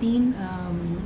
3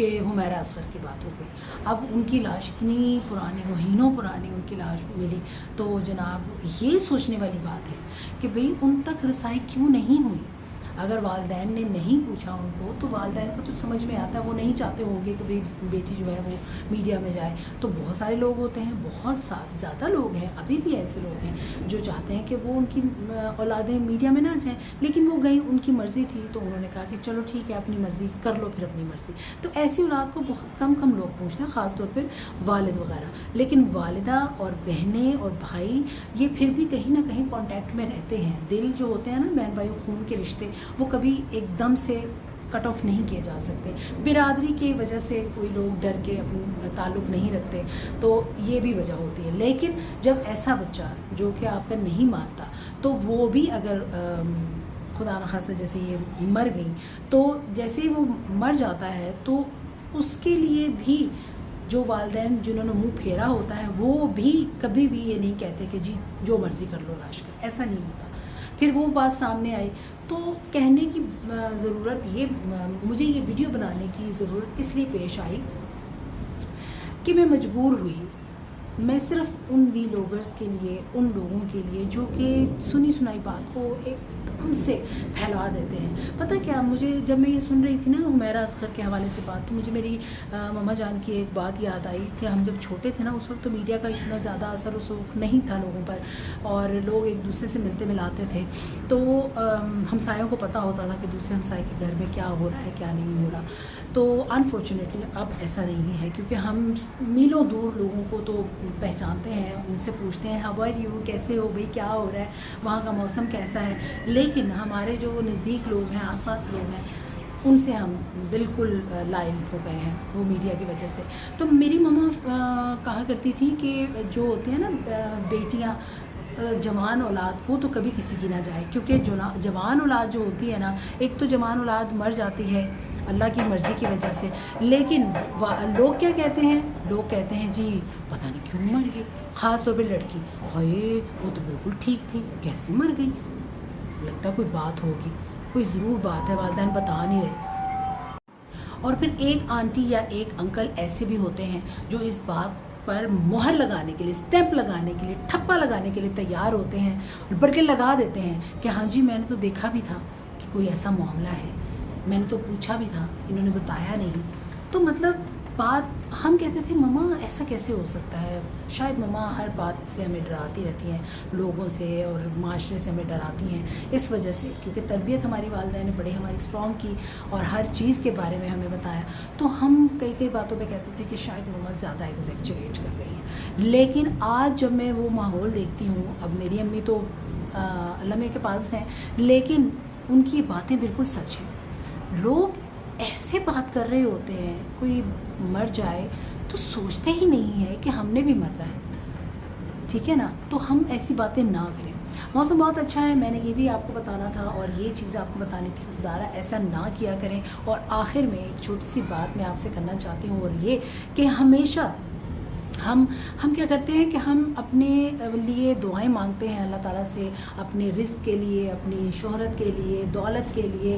کہ حمیرہ اصغر کی بات ہو گئی. اب ان کی لاش اتنی پرانی، مہینوں پرانی ان کی لاش ملی. تو جناب یہ سوچنے والی بات ہے کہ بھئی ان تک رسائی کیوں نہیں ہوئی. اگر والدین نے نہیں پوچھا ان کو تو والدین کو تو سمجھ میں آتا ہے، وہ نہیں چاہتے ہوں گے کہ بھئی بیٹی جو ہے وہ میڈیا میں جائے. تو بہت سارے لوگ ہوتے ہیں، بہت زیادہ لوگ ہیں، ابھی بھی ایسے لوگ ہیں جو چاہتے ہیں کہ وہ ان کی اولادیں میڈیا میں نہ جائیں. لیکن وہ گئیں، ان کی مرضی تھی، تو انہوں نے کہا کہ چلو ٹھیک ہے اپنی مرضی کر لو، پھر اپنی مرضی. تو ایسی اولاد کو بہت کم لوگ پوچھتے ہیں، خاص طور پہ والد وغیرہ. لیکن والدہ اور بہنیں اور بھائی یہ پھر بھی کہیں نہ کہیں کانٹیکٹ میں رہتے ہیں. دل جو ہوتے ہیں نا بہن بھائی خون کے رشتے، وہ کبھی ایک دم سے کٹ آف نہیں کیے جا سکتے. برادری کی وجہ سے کوئی لوگ ڈر کے اپنا تعلق نہیں رکھتے، تو یہ بھی وجہ ہوتی ہے. لیکن جب ایسا بچہ جو کہ آپ کا نہیں مانتا، تو وہ بھی اگر خدا نخواستہ جیسے یہ مر گئی، تو جیسے ہی وہ مر جاتا ہے تو اس کے لیے بھی جو والدین جنہوں نے منہ پھیرا ہوتا ہے وہ بھی کبھی بھی یہ نہیں کہتے کہ جی جو مرضی کر لو لاش کا. ایسا نہیں ہوتا. پھر وہ بات سامنے آئی تو کہنے کی ضرورت مجھے یہ ویڈیو بنانے کی ضرورت اس لیے پیش آئی کہ میں مجبور ہوئی. میں صرف ان ویلوگرز کے لیے، ان لوگوں کے لیے جو کہ سنی سنائی بات کو ایک دم سے پھیلا دیتے ہیں. پتہ کیا، مجھے جب میں یہ سن رہی تھی نا حمیرہ اصغر کے حوالے سے بات، تو مجھے میری مما جان کی ایک بات یاد آئی کہ ہم جب چھوٹے تھے نا، اس وقت تو میڈیا کا اتنا زیادہ اثر و رسوخ نہیں تھا لوگوں پر، اور لوگ ایک دوسرے سے ملتے ملاتے تھے. تو ہمسایوں کو پتہ ہوتا تھا کہ دوسرے ہمسائے کے گھر میں کیا ہو رہا ہے کیا نہیں ہو رہا. تو انفارچونیٹلی اب ایسا نہیں ہے، کیونکہ ہم میلوں دور لوگوں کو تو پہچانتے ہیں، ان سے پوچھتے ہیں ہاؤ آر یو، کیسے ہو بھائی، کیا ہو رہا ہے، وہاں کا موسم کیسا ہے. لیکن ہمارے جو نزدیک لوگ ہیں، آس پاس لوگ ہیں، ان سے ہم بالکل لا علم ہو گئے ہیں وہ میڈیا کی وجہ سے. تو میری مما کہا کرتی تھی کہ جو ہوتی ہیں نا بیٹیاں، جوان اولاد، وہ تو کبھی کسی کی نہ جائے، کیونکہ جوان اولاد جو ہوتی ہے نا، ایک تو جوان اولاد مر جاتی ہے اللہ کی مرضی کی وجہ سے. لیکن لوگ کیا کہتے ہیں، لوگ کہتے ہیں جی پتہ نہیں کیوں مر گئی. خاص طور پہ لڑکی، ہائے وہ تو بالکل ٹھیک تھی، کیسے مر گئی، لگتا ہے کوئی بات ہوگی، کوئی ضرور بات ہے، والدین بتا نہیں رہے. اور پھر ایک آنٹی یا ایک انکل ایسے بھی ہوتے ہیں جو اس بات پر مہر لگانے کے لیے، اسٹیمپ لگانے کے لیے، ٹھپا لگانے کے لیے تیار ہوتے ہیں، بلکہ لگا دیتے ہیں کہ ہاں جی میں نے تو دیکھا بھی تھا کہ کوئی ایسا معاملہ ہے، میں نے تو پوچھا بھی تھا، انہوں نے بتایا نہیں. تو مطلب بات ہم کہتے تھے مما ایسا کیسے ہو سکتا ہے. شاید مما ہر بات سے ہمیں ڈراتی رہتی ہیں، لوگوں سے اور معاشرے سے ہمیں ڈراتی ہیں اس وجہ سے، کیونکہ تربیت ہماری والدین نے بڑی ہماری اسٹرانگ کی اور ہر چیز کے بارے میں ہمیں بتایا. تو ہم کئی باتوں پہ کہتے تھے کہ شاید مما زیادہ ایگزیکچوریٹ کر رہی ہیں. لیکن آج جب میں وہ ماحول دیکھتی ہوں، اب میری امی تو علامے کے پاس ہیں، لیکن ان کی باتیں بالکل سچ ہیں. لوگ ایسے بات کر رہے ہوتے ہیں، کوئی مر جائے تو سوچتے ہی نہیں ہے کہ ہم نے بھی مرنا ہے. ٹھیک ہے نا، تو ہم ایسی باتیں نہ کریں. موسم بہت اچھا ہے، میں نے یہ بھی آپ کو بتانا تھا اور یہ چیزیں آپ کو بتانی تھی. خدارہ ایسا نہ کیا کریں. اور آخر میں ایک چھوٹی سی بات میں آپ سے کرنا چاہتی ہوں، اور یہ کہ ہمیشہ ہم کیا کرتے ہیں کہ ہم اپنے لیے دعائیں مانگتے ہیں اللہ تعالیٰ سے، اپنے رزق کے لیے، اپنی شہرت کے لیے، دولت کے لیے،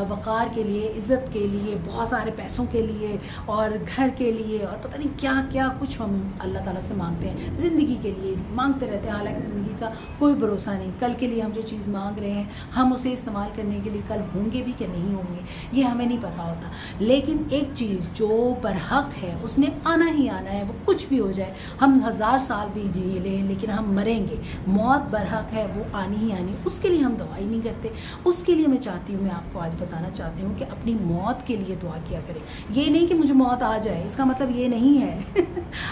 وقار کے لیے، عزت کے لیے، بہت سارے پیسوں کے لیے، اور گھر کے لیے، اور پتہ نہیں کیا کیا کچھ ہم اللہ تعالیٰ سے مانگتے ہیں. زندگی کے لیے مانگتے رہتے ہیں، حالانکہ زندگی کا کوئی بھروسہ نہیں. کل کے لیے ہم جو چیز مانگ رہے ہیں، ہم اسے استعمال کرنے کے لیے کل ہوں گے بھی کہ نہیں ہوں گے، یہ ہمیں نہیں پتہ ہوتا. لیکن ایک چیز جو برحق ہے اس نے آنا ہی آنا ہے، وہ کچھ بھی ہو جائے. ہم 1000 سال بھی جی لیں لیکن ہم مریں گے. موت برحق ہے، وہ آنی ہی آنی. اس کے لیے ہم دعائی نہیں کرتے. اس کے لیے میں چاہتی ہوں، میں آپ کو آج بتانا چاہتی ہوں کہ اپنی موت کے لیے دعا کیا کریں. یہ نہیں کہ مجھے موت آ جائے، اس کا مطلب یہ نہیں ہے.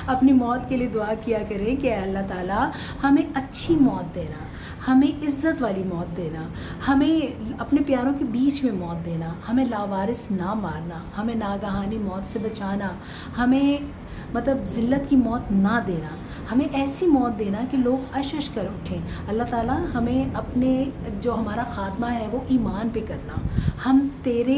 اپنی موت کے لیے دعا کیا کریں کہ اللہ تعالیٰ ہمیں اچھی موت دینا، ہمیں عزت والی موت دینا، ہمیں اپنے پیاروں کے بیچ میں موت دینا، ہمیں لاوارث نہ مارنا، ہمیں ناگہانی موت سے بچانا، ہمیں مطلب ذلت کی موت نہ دینا، ہمیں ایسی موت دینا کہ لوگ اشش کر اٹھیں. اللہ تعالیٰ ہمیں اپنے جو ہمارا خاتمہ ہے وہ ایمان پہ کرنا. ہم تیرے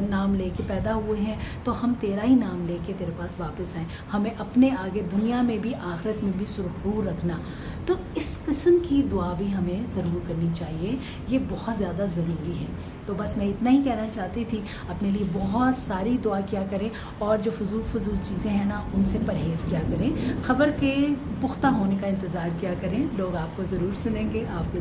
نام لے کے پیدا ہوئے ہیں تو ہم تیرا ہی نام لے کے تیرے پاس واپس آئیں. ہمیں اپنے آگے دنیا میں بھی آخرت میں بھی سرخرو رکھنا. تو اس قسم کی دعا بھی ہمیں ضرور کرنی چاہیے، یہ بہت زیادہ ضروری ہے. تو بس میں اتنا ہی کہنا چاہتی تھی. اپنے لیے بہت ساری دعا کیا کریں اور جو فضول چیزیں ہیں نا ان سے پرہیز کیا کریں. خبر کے پختہ ہونے کا انتظار کیا کریں. لوگ آپ کو ضرور سنیں گے، آپ کو